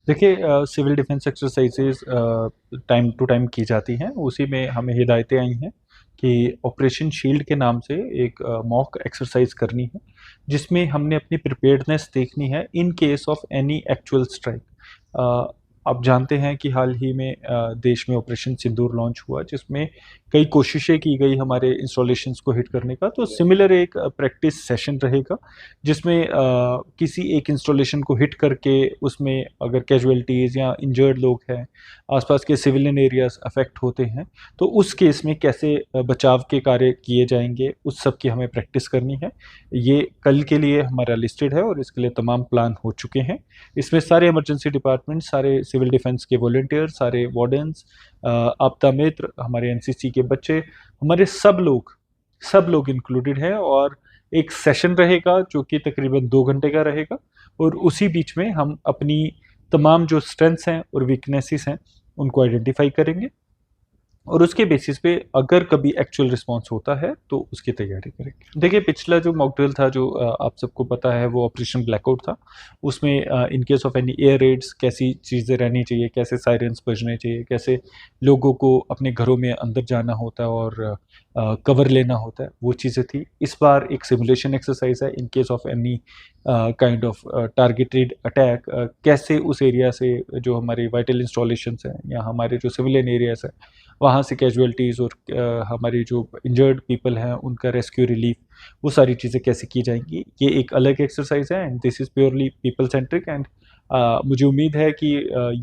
देखिए civil defence exercises time to time की जाती हैं। उसी में हमें हिदायतें आई हैं कि ऑपरेशन शील्ड के नाम से एक मॉक एक्सरसाइज करनी है, जिसमें हमने अपनी प्रिपेयर्डनेस देखनी है in case of any actual strike. आप जानते हैं कि हाल ही में देश में ऑपरेशन सिंदूर लॉन्च हुआ, जिसमें कई कोशिशें की गई हमारे इंस्टॉलेशंस को हिट करने का। तो सिमिलर एक प्रैक्टिस सेशन रहेगा, जिसमें किसी एक इंस्टॉलेशन को हिट करके उसमें अगर कैजुअलिटीज़ या इंजर्ड लोग हैं, आसपास के सिविलियन एरियाज अफेक्ट होते हैं, तो उस केस में कैसे बचाव के कार्य किए जाएंगे, उस सब की हमें प्रैक्टिस करनी है। ये कल के लिए हमारा लिस्टेड है और इसके लिए तमाम प्लान हो चुके हैं। इसमें सारे इमरजेंसी डिपार्टमेंट, सारे सिविल डिफेंस के वॉलंटियर, सारे वार्डन्स, आपदा मित्र, हमारे एनसीसी के बच्चे, हमारे सब लोग इंक्लूडेड हैं। और एक सेशन रहेगा जो कि तकरीबन 2 घंटे का रहेगा, और उसी बीच में हम अपनी तमाम जो स्ट्रेंथ्स हैं और वीकनेसेस हैं उनको आइडेंटिफाई करेंगे, और उसके बेसिस पे अगर कभी एक्चुअल रिस्पॉन्स होता है तो उसकी तैयारी करेंगे। देखिए, पिछला जो मॉक ड्रिल था, जो आप सबको पता है, वो ऑपरेशन ब्लैकआउट था। उसमें in case of any air Reds कैसी चीज़ें रहनी चाहिए, कैसे सायरन्स बजने चाहिए, कैसे लोगों को अपने घरों में अंदर जाना होता है और कवर लेना होता है, वो चीज़ें थी। इस बार एक सिमुलेशन एक्सरसाइज है in case of any kind of targeted attack. कैसे उस एरिया से जो हमारी वाइटल इंस्टॉलेशंस हैं या हमारे जो सिविलियन एरियाज हैं, वहाँ से कैजुअलिटीज़ और हमारी जो इंजर्ड पीपल हैं उनका रेस्क्यू रिलीफ, वो सारी चीज़ें कैसे की जाएंगी, ये एक अलग एक्सरसाइज है। And this is purely people centric. And मुझे उम्मीद है कि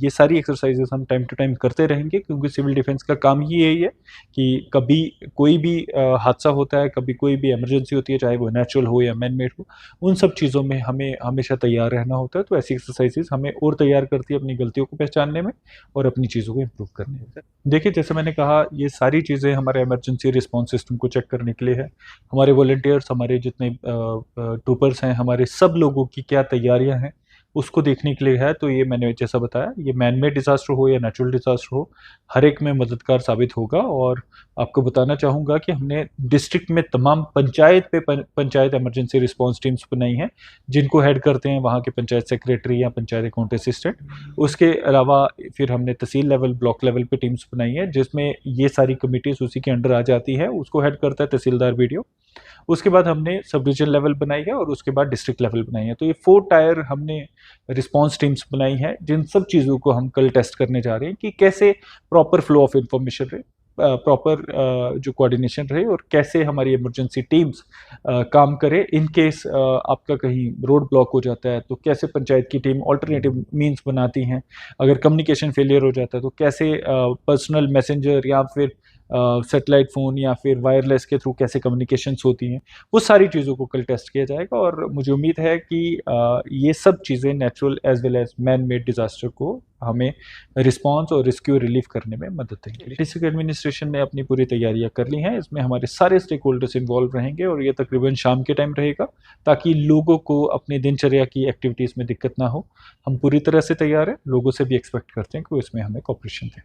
ये सारी एक्सरसाइजेस हम टाइम टू टाइम करते रहेंगे, क्योंकि सिविल डिफेंस का काम ही यही है कि कभी कोई भी हादसा होता है, कभी कोई भी इमरजेंसी होती है, चाहे वो नेचुरल हो या मैन मेड हो, उन सब चीज़ों में हमें हमेशा तैयार रहना होता है। तो ऐसी एक्सरसाइजेस हमें और तैयार करती है अपनी गलतियों को पहचानने में और अपनी चीज़ों को इम्प्रूव करने में। देखिए, जैसे मैंने कहा, ये सारी चीज़ें हमारे इमरजेंसी रिस्पॉन्स सिस्टम को चेक करने के लिए है। हमारे वॉलंटियर्स, हमारे जितने ट्रूपर्स हैं, हमारे सब लोगों की क्या तैयारियां हैं, उसको देखने के लिए है। तो ये मैंने जैसा बताया, ये मैन मेड डिज़ास्टर हो या नेचुरल डिज़ास्टर हो, हर एक में मददगार साबित होगा। और आपको बताना चाहूँगा कि हमने डिस्ट्रिक्ट में तमाम पंचायत इमरजेंसी रिस्पॉन्स टीम्स बनाई हैं, जिनको हेड करते हैं वहाँ के पंचायत सेक्रेटरी या पंचायत अकाउंट असिस्टेंट। उसके अलावा फिर हमने तहसील लेवल, ब्लॉक लेवल पे टीम्स बनाई है, जिसमें ये सारी कमिटीज़ उसी के अंडर आ जाती है। उसको हेड करता है तहसीलदार वीडियो। उसके बाद हमने सब डिवीजन लेवल बनाई है, और उसके बाद डिस्ट्रिक्ट लेवल बनाई है। तो ये 4 टायर हमने रिस्पॉन्स टीम्स बनाई हैं, जिन सब चीज़ों को हम कल टेस्ट करने जा रहे हैं कि कैसे प्रॉपर फ्लो ऑफ इंफॉर्मेशन रहे, प्रॉपर जो कोऑर्डिनेशन रहे, और कैसे हमारी इमरजेंसी टीम्स काम करे। इन केस आपका कहीं रोड ब्लॉक हो जाता है, तो कैसे पंचायत की टीम ऑल्टरनेटिव मीन्स बनाती हैं। अगर कम्युनिकेशन फेलियर हो जाता है, तो कैसे पर्सनल मैसेंजर या फिर सेटेलाइट फ़ोन या फिर वायरलेस के थ्रू कैसे कम्युनिकेशंस होती हैं, वो सारी चीज़ों को कल टेस्ट किया जाएगा। और मुझे उम्मीद है कि ये सब चीज़ें natural as well as man made disaster को हमें रिस्पॉन्स और रेस्क्यू रिलीफ करने में मदद देंगे। डिस्ट्रिक्ट एडमिनिस्ट्रेशन ने अपनी पूरी तैयारियां कर ली हैं। इसमें हमारे सारे स्टेक होल्डर्स इन्वॉल्व रहेंगे, और ये तकरीबन शाम के टाइम रहेगा, ताकि लोगों को अपनी दिनचर्या की एक्टिविटीज़ में दिक्कत ना हो। हम पूरी तरह से तैयार हैं, लोगों से भी एक्सपेक्ट करते हैं कि वो इसमें हमें कॉपरेशन दें।